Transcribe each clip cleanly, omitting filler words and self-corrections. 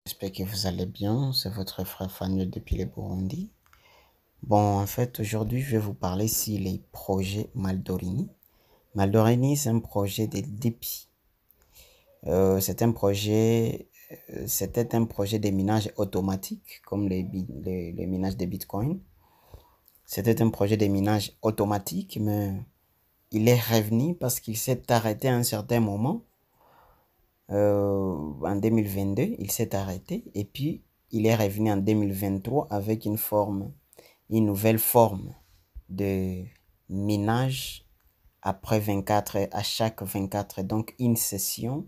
J'espère que vous allez bien, c'est votre frère Fanuel depuis le Burundi. Bon, en fait, aujourd'hui, je vais vous parler sur les projets Maldorini. Maldorini, c'est un projet de dépit. C'était un projet de minage automatique, comme les minages de Bitcoin. C'était un projet de minage automatique, mais il est revenu parce qu'il s'est arrêté à un certain moment. En 2022, il s'est arrêté et puis il est revenu en 2023 avec une nouvelle forme de minage après 24 heures, à chaque 24 heures. Donc une session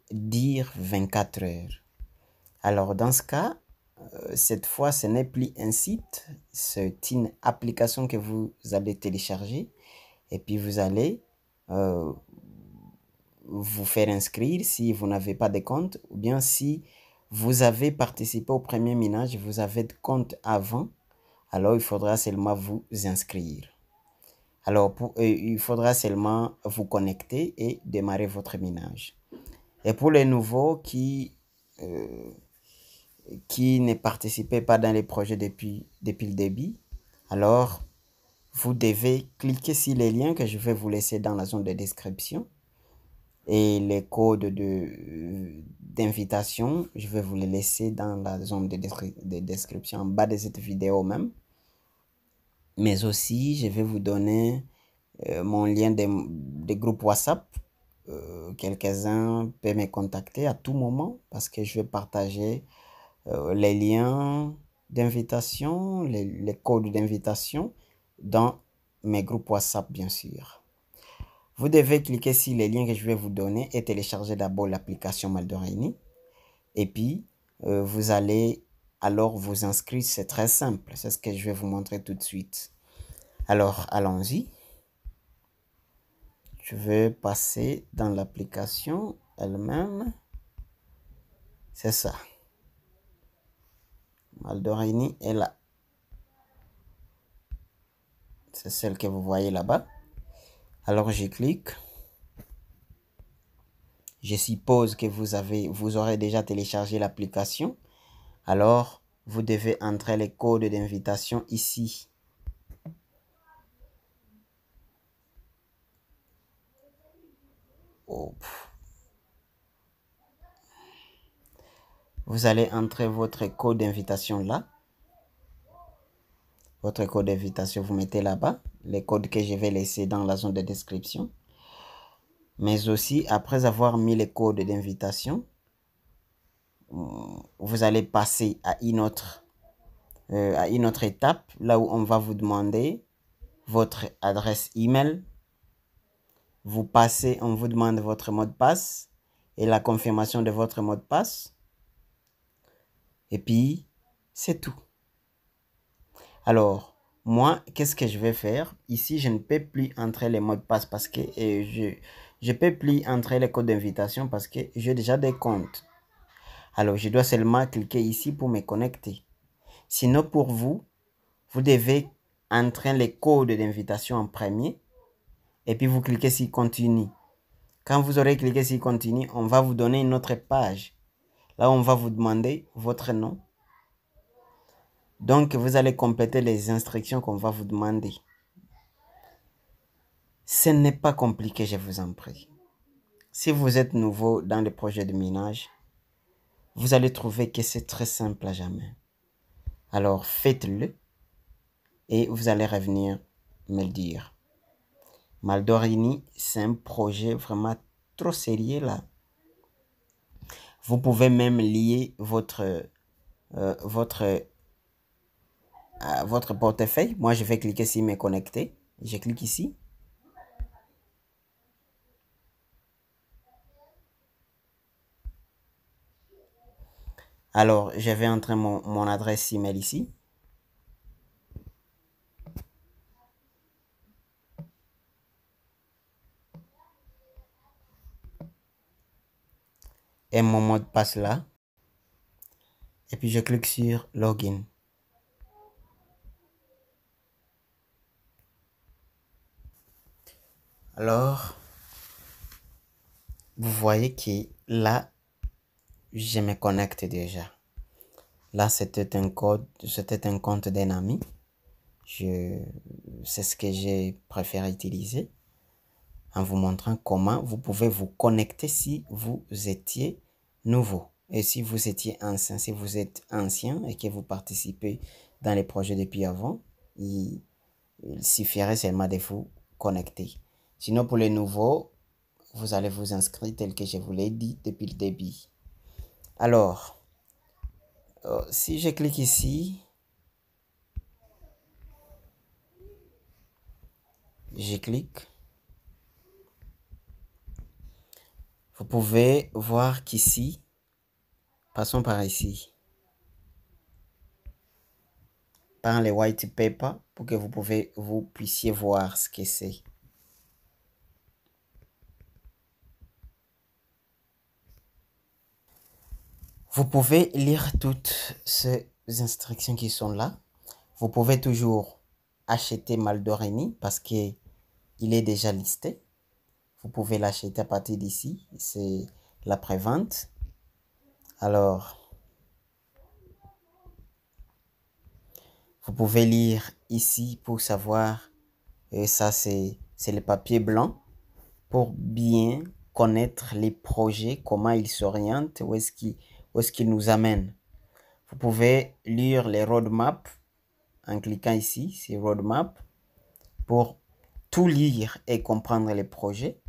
dire 24 heures. Alors dans ce cas, cette fois, ce n'est plus un site, c'est une application que vous allez télécharger et puis vous allez euh, vous faire inscrire si vous n'avez pas de compte ou bien si vous avez participé au premier minage, vous avez de compte avant, alors il faudra seulement vous inscrire. Alors il faudra seulement vous connecter et démarrer votre minage. Et pour les nouveaux qui ne participaient pas dans les projets depuis le début, alors vous devez cliquer sur les liens que je vais vous laisser dans la zone de description et les codes d'invitation, je vais vous les laisser dans la zone de description en bas de cette vidéo même. Mais aussi, je vais vous donner mon lien de groupe WhatsApp. Quelques-uns peuvent me contacter à tout moment parce que je vais partager les liens d'invitation, les codes d'invitation dans mes groupes WhatsApp, bien sûr. Vous devez cliquer sur les liens que je vais vous donner et télécharger d'abord l'application Maldorini. Et puis, vous allez alors vous inscrire. C'est très simple. C'est ce que je vais vous montrer tout de suite. Alors, allons-y. Je vais passer dans l'application elle-même. C'est ça. Maldorini est là. C'est celle que vous voyez là-bas. Alors, je clique. Je suppose que vous aurez déjà téléchargé l'application. Alors, vous devez entrer les codes d'invitation ici. Oh. Vous allez entrer votre code d'invitation là. Votre code d'invitation, vous mettez là-bas. Les codes que je vais laisser dans la zone de description. Mais aussi, après avoir mis les codes d'invitation, vous allez passer à une autre étape, là où on va vous demander votre adresse email. On vous demande votre mot de passe et la confirmation de votre mot de passe. Et puis, c'est tout. Alors, moi, qu'est-ce que je vais faire? Ici, je ne peux plus entrer les mots de passe parce que je ne peux plus entrer les codes d'invitation parce que j'ai déjà des comptes. Alors, je dois seulement cliquer ici pour me connecter. Sinon, pour vous, vous devez entrer les codes d'invitation en premier et puis vous cliquez sur continue. Quand vous aurez cliqué sur continue, on va vous donner une autre page. Là, on va vous demander votre nom. Donc, vous allez compléter les instructions qu'on va vous demander. Ce n'est pas compliqué, je vous en prie. Si vous êtes nouveau dans le projet de minage, vous allez trouver que c'est très simple à jamais. Alors, faites-le et vous allez revenir me le dire. Maldorini, c'est un projet vraiment trop sérieux là. Vous pouvez même lier votre portefeuille. Moi, je vais cliquer sur me connecter. Je clique ici. Alors, je vais entrer mon adresse email ici. Et mon mot de passe là. Et puis, je clique sur Login. Alors, vous voyez que là, je me connecte déjà. Là, c'était un compte d'un ami. C'est ce que j'ai préféré utiliser en vous montrant comment vous pouvez vous connecter si vous étiez nouveau. Et si vous étiez ancien, si vous êtes ancien et que vous participez dans les projets depuis avant, il suffirait seulement de vous connecter. Sinon, pour les nouveaux, vous allez vous inscrire tel que je vous l'ai dit depuis le début. Alors, si je clique ici, je clique. Vous pouvez voir qu'ici, passons par ici, par les white paper pour que vous puissiez voir ce que c'est. Vous pouvez lire toutes ces instructions qui sont là. Vous pouvez toujours acheter Maldorini parce que il est déjà listé. Vous pouvez l'acheter à partir d'ici. C'est la prévente. Alors, vous pouvez lire ici pour savoir, et ça c'est le papier blanc, pour bien connaître les projets, comment ils s'orientent, où est-ce qu'ils nous amènent. Vous pouvez lire les roadmaps en cliquant ici, c'est roadmap, pour tout lire et comprendre les projets.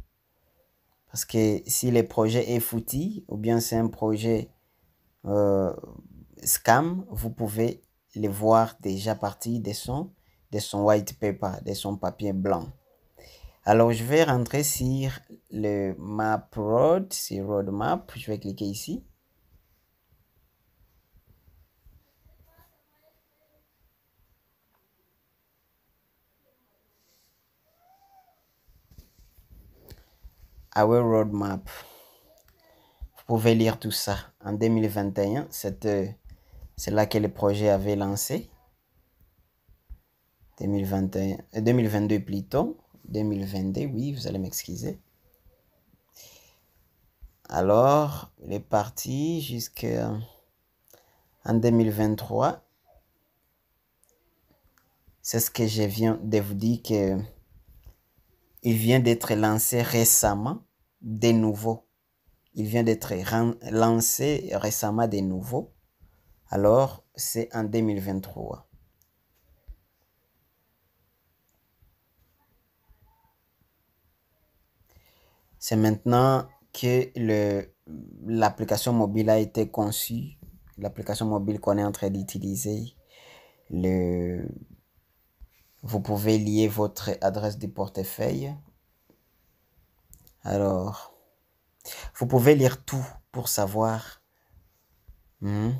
Parce que si le projet est foutu, ou bien c'est un projet scam, vous pouvez les voir déjà partir de son white paper, de son papier blanc. Alors, je vais rentrer sur le map road, sur roadmap. Je vais cliquer ici. Our roadmap. Vous pouvez lire tout ça. En 2021, c'est là que le projet avait lancé. 2021, 2022 plutôt. 2022, oui, vous allez m'excuser. Alors, il est parti jusqu'en 2023. C'est ce que je viens de vous dire que il vient d'être lancé récemment de nouveau. Il vient d'être lancé récemment de nouveau. Alors, c'est en 2023. C'est maintenant que l'application mobile a été conçue. L'application mobile qu'on est en train d'utiliser. Vous pouvez lier votre adresse du portefeuille. Alors, vous pouvez lire tout pour savoir. Il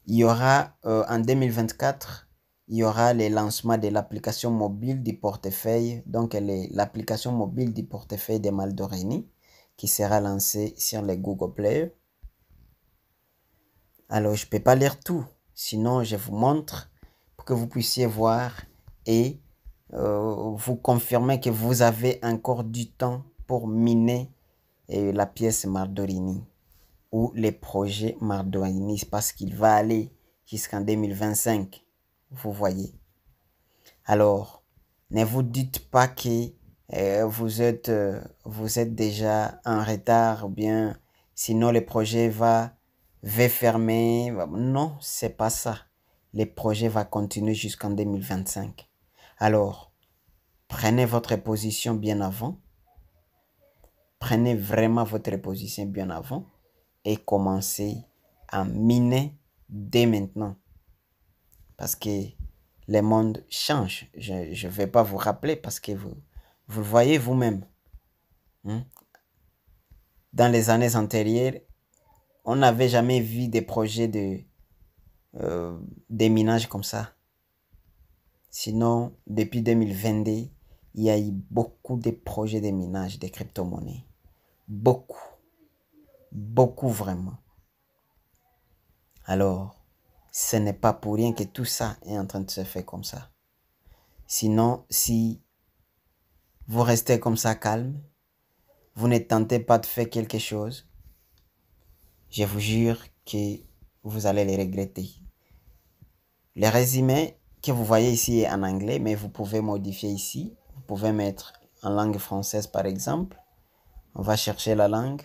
y aura en 2024, il y aura le lancement de l'application mobile du portefeuille, donc l'application mobile du portefeuille de Maldorini qui sera lancée sur les Google Play. Alors, je ne peux pas lire tout, sinon je vous montre pour que vous puissiez voir et vous confirmer que vous avez encore du temps pour miner la pièce Maldorini ou les projets Maldorini parce qu'il va aller jusqu'en 2025. Vous voyez. Alors, ne vous dites pas que vous êtes déjà en retard ou bien sinon le projet va fermer. Non, c'est pas ça. Le projet va continuer jusqu'en 2025. Alors, prenez votre position bien avant. Prenez vraiment votre position bien avant et commencez à miner dès maintenant. Parce que le monde change. Je ne vais pas vous rappeler parce que vous le voyez vous-même. Dans les années antérieures, on n'avait jamais vu des projets de minage comme ça. Sinon, depuis 2022, il y a eu beaucoup de projets de minage de crypto-monnaies. Beaucoup. Beaucoup vraiment. Alors, ce n'est pas pour rien que tout ça est en train de se faire comme ça. Sinon, si vous restez comme ça calme, vous ne tentez pas de faire quelque chose, je vous jure que vous allez les regretter. Le résumé que vous voyez ici est en anglais, mais vous pouvez modifier ici. Vous pouvez mettre en langue française par exemple. On va chercher la langue.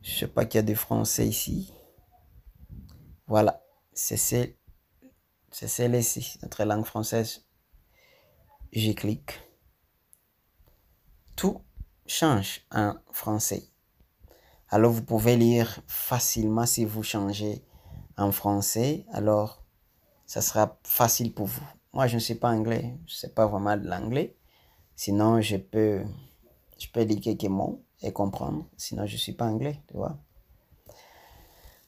Je sais pas qu'il y a du français ici. Voilà, c'est celle-ci, notre langue française. J'y clique. Tout change en français. Alors vous pouvez lire facilement si vous changez en français. Alors ça sera facile pour vous. Moi je ne sais pas anglais, je ne sais pas vraiment de l'anglais. Sinon je peux lire quelques mots et comprendre. Sinon je ne suis pas anglais, tu vois.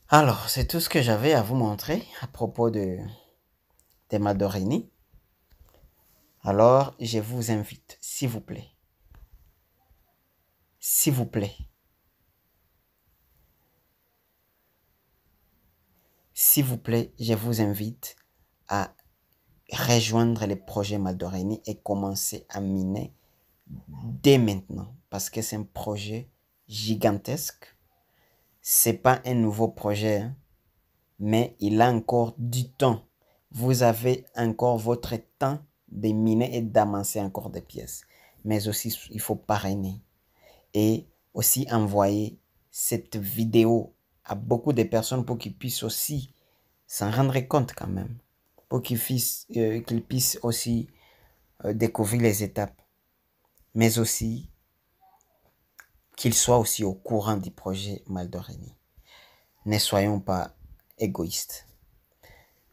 Alors c'est tout ce que j'avais à vous montrer à propos des Madorini. Alors je vous invite, s'il vous plaît, s'il vous plaît, s'il vous plaît, je vous invite à rejoindre les projets Madorini et commencer à miner dès maintenant parce que c'est un projet gigantesque. C'est pas un nouveau projet, hein, mais il a encore du temps. Vous avez encore votre temps de miner et d'amasser encore des pièces. Mais aussi, il faut parrainer et aussi envoyer cette vidéo à beaucoup de personnes pour qu'ils puissent aussi s'en rendre compte quand même, pour qu'ils puissent aussi découvrir les étapes, mais aussi qu'ils soient aussi au courant du projet Maldorénie. Ne soyons pas égoïstes.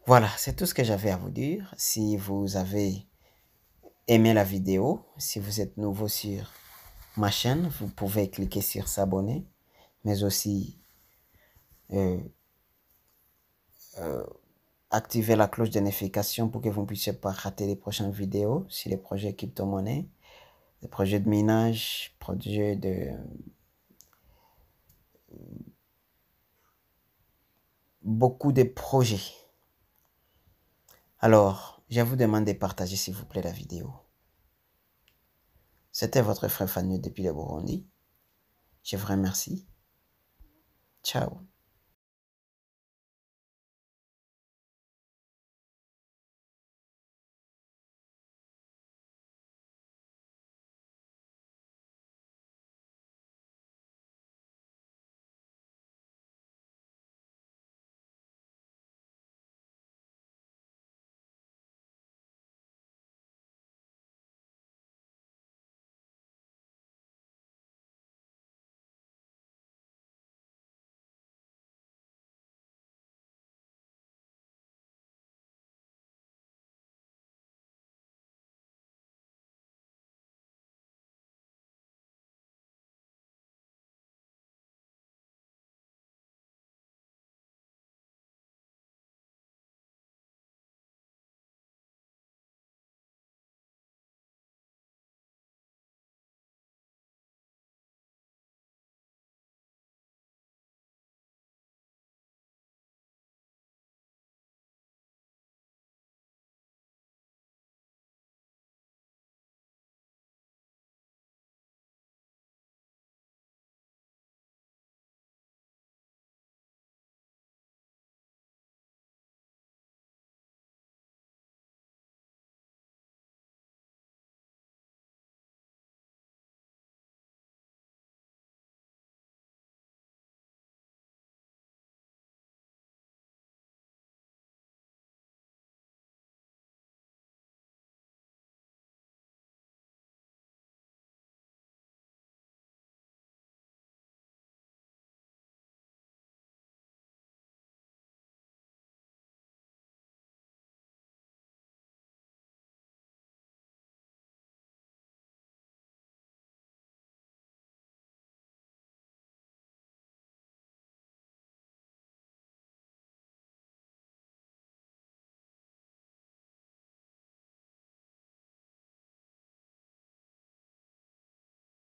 Voilà, c'est tout ce que j'avais à vous dire. Si vous avez aimé la vidéo, si vous êtes nouveau sur ma chaîne, vous pouvez cliquer sur s'abonner, mais aussi activer la cloche de notification pour que vous ne puissiez pas rater les prochaines vidéos sur les projets crypto-monnaies, les projets de minage, projets de beaucoup de projets. Alors, je vous demande de partager s'il vous plaît la vidéo. C'était votre frère Fanny depuis le Burundi. Je vous remercie. Ciao.